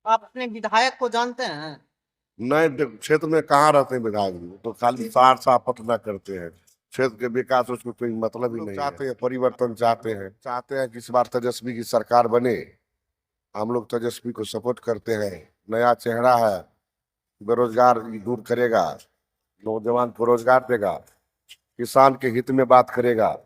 आप अपने विधायक को जानते हैं? नहीं, क्षेत्र में कहाँ रहते हैं विधायक जी? तो खाली सार साफ पतना करते हैं। क्षेत्र के विकास उसको कोई मतलब ही नहीं चाहते हैं, परिवर्तन चाहते हैं कि इस बार तेजस्वी की सरकार बने। हम लोग तेजस्वी को सपोर्ट करते हैं। नया चेहरा है, बेरोजगार दूर करेगा, नौजवान को रोजगार देगा, किसान के हित में बात करेगा।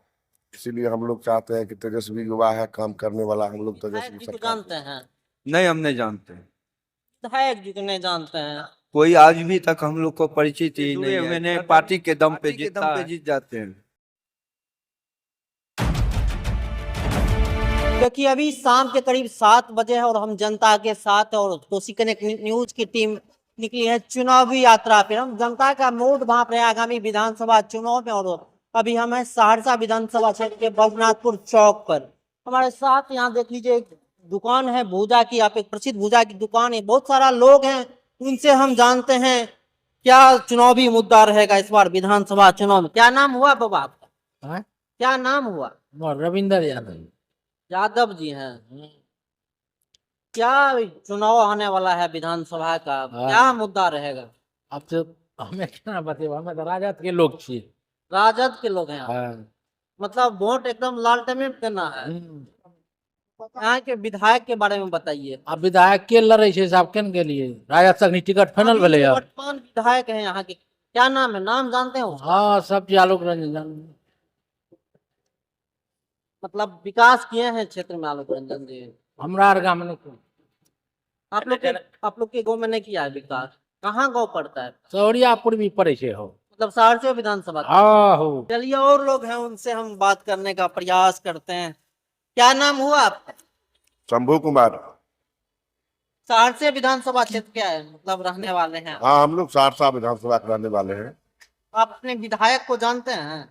इसीलिए हम लोग चाहते हैं कि तेजस्वी युवा है, काम करने वाला। हम लोग विधायक तेजस्वी जी को सरकार जानते हैं? नहीं, हम नहीं जानते। विधायक जी को नहीं जानते हैं? कोई आज भी तक हम लोग को परिचित ही नहीं है। मैंने पार्टी के दम पे जीत जाते हैं। क्योंकि अभी शाम के करीब 7 बजे है और हम जनता के साथ और कोसी कनेक्ट न्यूज की टीम निकली है चुनावी यात्रा पे। हम जनता का मूड भांप रहे हैं आगामी विधानसभा चुनाव में। और अभी हम हैं सहरसा विधानसभा क्षेत्र के बगनाथपुर चौक पर। हमारे साथ यहाँ देख लीजिए एक दुकान है भूजा की, आप एक प्रसिद्ध भूजा की दुकान है। बहुत सारा लोग हैं, उनसे हम जानते हैं क्या चुनावी मुद्दा रहेगा इस बार विधानसभा चुनाव में। क्या नाम हुआ बाबा आपका? क्या नाम हुआ? रविंदर यादव। यादव जी हैं। क्या चुनाव आने वाला है विधानसभा का, क्या मुद्दा रहेगा? अब तो हमें क्या बताइए, हमें तो राजद के लोग छे। राजद के लोग हैं आप? मतलब वोट एकदम लालटेन में देना है। यहाँ के विधायक के बारे में बताइए। अब विधायक के लड़े छे साहब केन के लिए राजद तक नहीं टिकट फाइनल भेले अब। वर्तमान विधायक है यहाँ के, क्या नाम है, नाम जानते हो? हाँ, सब आलोक रंजन। मतलब विकास किए हैं क्षेत्र में आलोक रंजन जी? हमरा गांव में नहीं। आप लोग के गाँव में नहीं किया है विकास? कहाँ गाँव पड़ता है? सौरियापुर भी पड़े छे हो, मतलब सहरसा विधानसभा। हाँ हो। चलिए और लोग हैं, उनसे हम बात करने का प्रयास करते हैं। क्या नाम हुआ आपका? शंभू कुमार। सहरसा विधानसभा क्षेत्र क्या है, मतलब रहने वाले हैं? हाँ, हम लोग सहरसा विधानसभा के रहने वाले हैं। आप अपने विधायक को जानते हैं?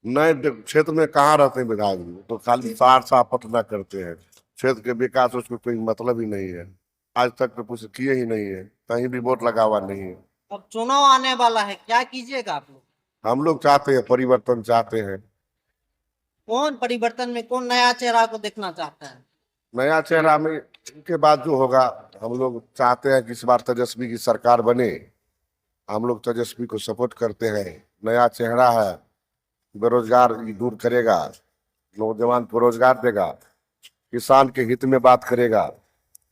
नहीं, क्षेत्र में कहाँ रहते हैं विधायक जी? तो खाली सार साफ पतना करते हैं। क्षेत्र के विकास उसको कोई मतलब ही नहीं है। आज तक तो कुछ किए ही नहीं है, कहीं भी वोट लगा हुआ नहीं है। अब चुनाव आने वाला है, क्या कीजिएगा आप लोग? हम लोग चाहते हैं परिवर्तन चाहते हैं। कौन परिवर्तन में कौन नया चेहरा को देखना चाहते हैं? नया चेहरा में इनके बाद जो होगा, हम लोग चाहते हैं कि इस बार तेजस्वी की सरकार बने। हम लोग तेजस्वी को सपोर्ट करते हैं। नया चेहरा है, बेरोजगार दूर करेगा, नौजवान को रोजगार देगा, किसान के हित में बात करेगा।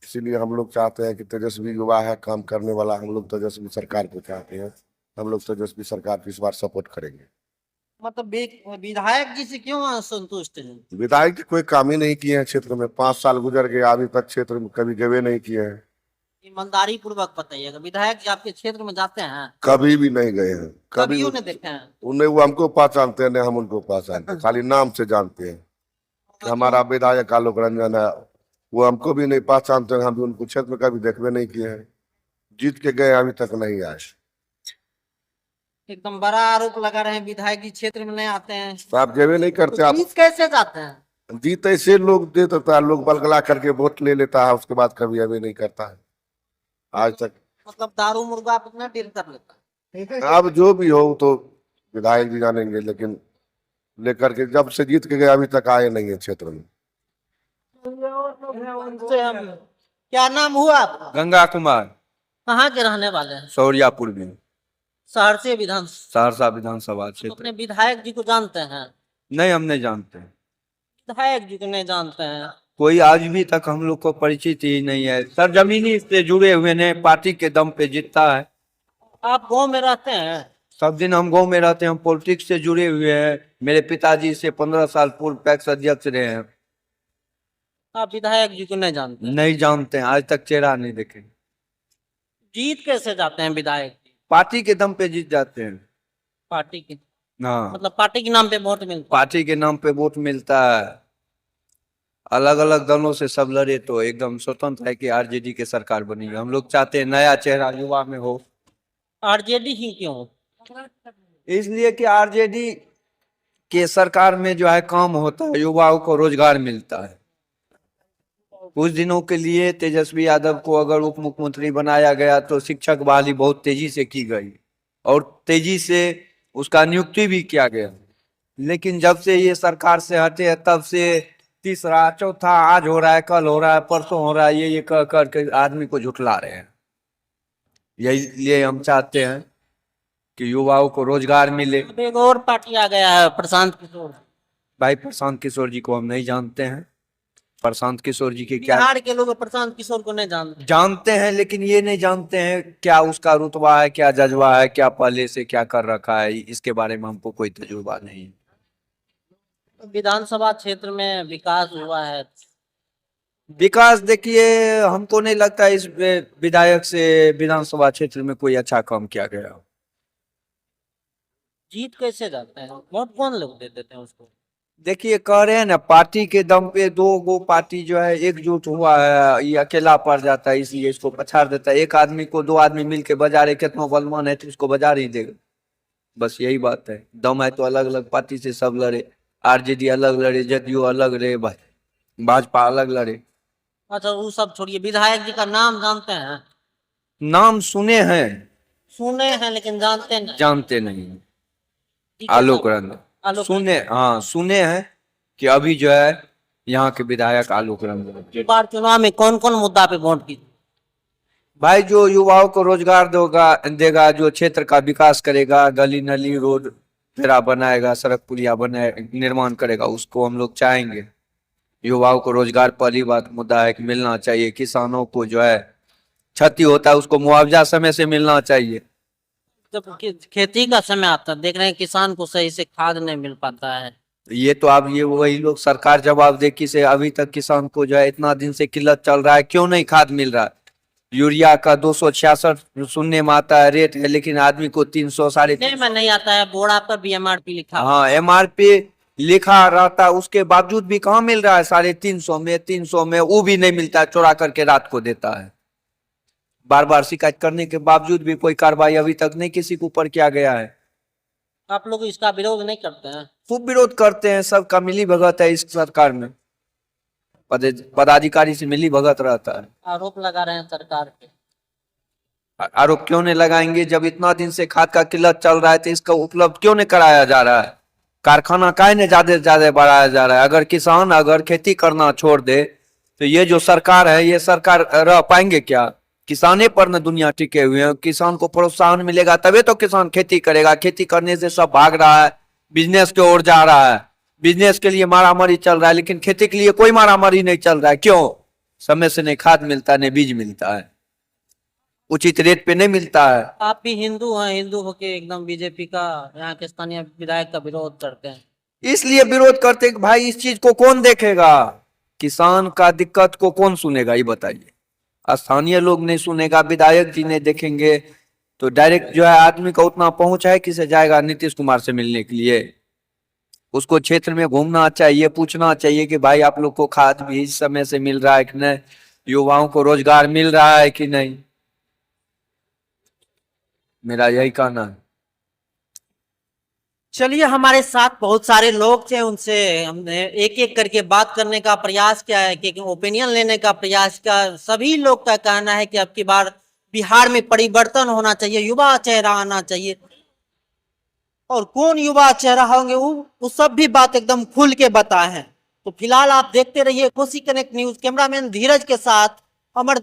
इसीलिए हम लोग चाहते हैं कि तेजस्वी युवा है, काम करने वाला। हम लोग तेजस्वी सरकार को चाहते हैं। हम लोग तेजस्वी सरकार को इस बार सपोर्ट करेंगे। मतलब विधायक जी से क्यों असंतुष्ट हैं? विधायक जी कोई काम ही नहीं किए हैं क्षेत्र में। 5 साल गुजर गए, अभी तक क्षेत्र में कभी गए नहीं किए हैं। ईमानदारी पूर्वक बताइएगा, विधायक जी आपके क्षेत्र में जाते हैं? कभी भी नहीं गए हैं, कभी उन्हें देखे हैं? उन्हें वो हमको पहचानते हैं, नहीं हम उनको पहचानते हैं। खाली नाम से जानते हैं कि हमारा विधायक आलोक रंजन है। वो हमको भी नहीं पहचानते हैं, हम भी उनको क्षेत्र में कभी देखवे नहीं किए हैं। जीत के गए, अभी तक नहीं आए। एकदम बड़ा आरोप लगा रहे हैं विधायक जी क्षेत्र में नहीं आते हैं। तो आप जेबे नहीं करते। आप जीत कैसे जाते हैं? जीत ऐसे लोग दे देता है, लोग बलगला करके वोट ले लेता है, उसके बाद कभी अभी नहीं करता है आज तक। मतलब दारू मुर्गा आप इतना डील कर लेता है? अब जो भी हो तो विधायक जी जानेंगे, लेकिन लेकर के जब से जीत के गए अभी तक आए नहीं है क्षेत्र में। उनसे हम, क्या नाम हुआ आपका? गंगा कुमार। कहाँ के रहने वाले हैं? सौरियापुर में, सहरसा विधानसभा तो क्षेत्र। अपने विधायक जी को जानते हैं? नहीं, हम नहीं जानते। विधायक जी को नहीं जानते हैं? कोई आज भी तक हम लोग को परिचित ही नहीं है। सरजमीनी से जुड़े हुए ने, पार्टी के दम पे जीतता है। आप गांव में रहते हैं? सब दिन हम गांव में रहते हैं, हम पॉलिटिक्स से जुड़े हुए हैं। मेरे पिताजी से 15 साल पूर्व पैक्स अध्यक्ष रहे हैं। आप विधायक जी को नहीं जानते? नहीं जानते हैं, आज तक चेहरा नहीं देखे। जीत कैसे जाते हैं विधायक जी? पार्टी के दम पे जीत जाते हैं। पार्टी की, हाँ, मतलब पार्टी के नाम पे वोट मिलता है? पार्टी के नाम पे वोट मिलता है। अलग अलग दलों से सब लड़े तो एकदम स्वतंत्र है कि आरजेडी के सरकार बनेगी। हम लोग चाहते हैं नया चेहरा युवा में हो। आरजेडी ही क्यों? इसलिए कि आरजेडी के सरकार में जो है काम होता है, युवाओं को रोजगार मिलता है। कुछ दिनों के लिए तेजस्वी यादव को अगर उप मुख्यमंत्री बनाया गया तो शिक्षक बहाली बहुत तेजी से की गई और तेजी से उसका नियुक्ति भी किया गया। लेकिन जब से ये सरकार से हटे तब से तीसरा चौथा आज हो रहा है, कल हो रहा है, परसों हो रहा है, ये कर करके आदमी को झुठला रहे हैं। यही लिए हम चाहते हैं कि युवाओं को रोजगार मिले। अब एक और पार्टी आ गया है, प्रशांत किशोर। भाई प्रशांत किशोर जी को हम नहीं जानते हैं। प्रशांत किशोर जी के क्या बिहार के लोग प्रशांत किशोर को नहीं जानते। जानते हैं, लेकिन ये नहीं जानते हैं क्या उसका रुतबा है, क्या जज्बा है, क्या पहले से क्या कर रखा है, इसके बारे में हमको कोई तजुर्बा नहीं है। विधानसभा क्षेत्र में विकास हुआ है। विकास देखिए, हमको नहीं लगता इस विधायक से विधानसभा क्षेत्र में कोई अच्छा काम किया गया। जीत कैसे जाते हैं, वोट कौन लोग दे देते हैं उसको? देखिए कह रहे हैं ना, पार्टी के दम पे दो गो पार्टी जो है एकजुट हुआ है, ये अकेला पड़ जाता है इसलिए इसको पछाड़ देता है। एक आदमी को दो आदमी मिलके बजा रहे, कितना बलवान है तो उसको बजा नहीं देगा। बस यही बात है। दम है तो अलग अलग पार्टी से सब लड़े, आरजेडी अलग लड़े, जदयू अलग लड़े, भाजपा अलग लड़े। अच्छा वो सब छोड़िए, विधायक जी का नाम जानते हैं? नाम सुने हैं, सुने हैं लेकिन जानते नहीं। जानते नहीं। जी, आलोक रंजन आलोक सुने, हाँ सुने हैं कि अभी जो है यहाँ के विधायक आलोक रंजन। इस बार चुनाव में कौन कौन मुद्दा पे वोट की? भाई जो युवाओं को रोजगार देगा, जो क्षेत्र का विकास करेगा, गली नली रोड तेरा बनाएगा, सड़क पुलिया निर्माण करेगा, उसको हम लोग चाहेंगे। युवाओं को रोजगार पहली बात मुद्दा है कि मिलना चाहिए। किसानों को जो है क्षति होता है उसको मुआवजा समय से मिलना चाहिए। जब खेती का समय आता है, देख रहे हैं किसान को सही से खाद नहीं मिल पाता है। ये तो अब ये वही लोग सरकार जवाबदेही से, अभी तक किसान को जो है इतना दिन से किल्लत चल रहा है, क्यों नहीं खाद मिल रहा है? यूरिया का 266 सुनने में आता है रेट है, लेकिन आदमी को 300 साढ़े नहीं में नहीं आता है, बोरा पर भी एमआरपी लिखा। हाँ एमआरपी लिखा रहता है, उसके बावजूद भी कहाँ मिल रहा है? 350 में, 300 में, वो भी नहीं मिलता है, चोरा करके रात को देता है। बार बार शिकायत करने के बावजूद भी कोई कार्रवाई अभी तक नहीं किसी के ऊपर किया गया है। आप लोग इसका विरोध नहीं करते हैं? खूब विरोध करते हैं, सबका मिली भगत है इस सरकार में, पदाधिकारी से मिली भगत रहता है। आरोप लगा रहे हैं सरकार पे। आरोप क्यों नहीं लगाएंगे? जब इतना दिन से खाद का किल्लत चल रहा है तो इसका उपलब्ध क्यों नहीं कराया जा रहा है? कारखाना काहे ने ज्यादा से ज्यादा बढ़ाया जा रहा है? अगर किसान अगर खेती करना छोड़ दे तो ये जो सरकार है, ये सरकार रह पाएंगे क्या? किसाने पर न दुनिया टिके हुए हैं। किसान को प्रोत्साहन मिलेगा तभी तो किसान खेती करेगा। खेती करने से सब भाग रहा है, बिजनेस की ओर जा रहा है, बिजनेस के लिए मारामारी चल रहा है, लेकिन खेती के लिए कोई मारामारी नहीं चल रहा है। क्यों? समय से नहीं खाद मिलता है, नहीं बीज मिलता है, उचित रेट पे नहीं मिलता है। आप भी हिंदू हैं, हिंदू होके एकदम बीजेपी का, यहाँ के स्थानीय विधायक का विरोध करते हैं। इसलिए विरोध करते हैं कि भाई इस चीज को कौन देखेगा? किसान का दिक्कत को कौन सुनेगा ये बताइए? स्थानीय लोग नहीं सुनेगा, विधायक जी नहीं देखेंगे तो डायरेक्ट जो है आदमी का उतना पहुंच है किसे जाएगा नीतीश कुमार से मिलने के लिए? उसको क्षेत्र में घूमना चाहिए, पूछना चाहिए कि भाई आप लोग को खाद भी समय से मिल रहा है कि नहीं, युवाओं को रोजगार मिल रहा है कि नहीं। मेरा यही कहना है। चलिए, हमारे साथ बहुत सारे लोग थे, उनसे हमने एक एक करके बात करने का प्रयास किया है, कि ओपिनियन लेने का प्रयास किया। सभी लोग का कहना है कि अब की बार बिहार में परिवर्तन होना चाहिए, युवा चेहरा आना चाहिए। और कौन युवा चेहरा होंगे वो सब भी बात एकदम खुल के बताए हैं। तो फिलहाल आप देखते रहिए कोसी कनेक्ट न्यूज। कैमरामैन धीरज के साथ अमर।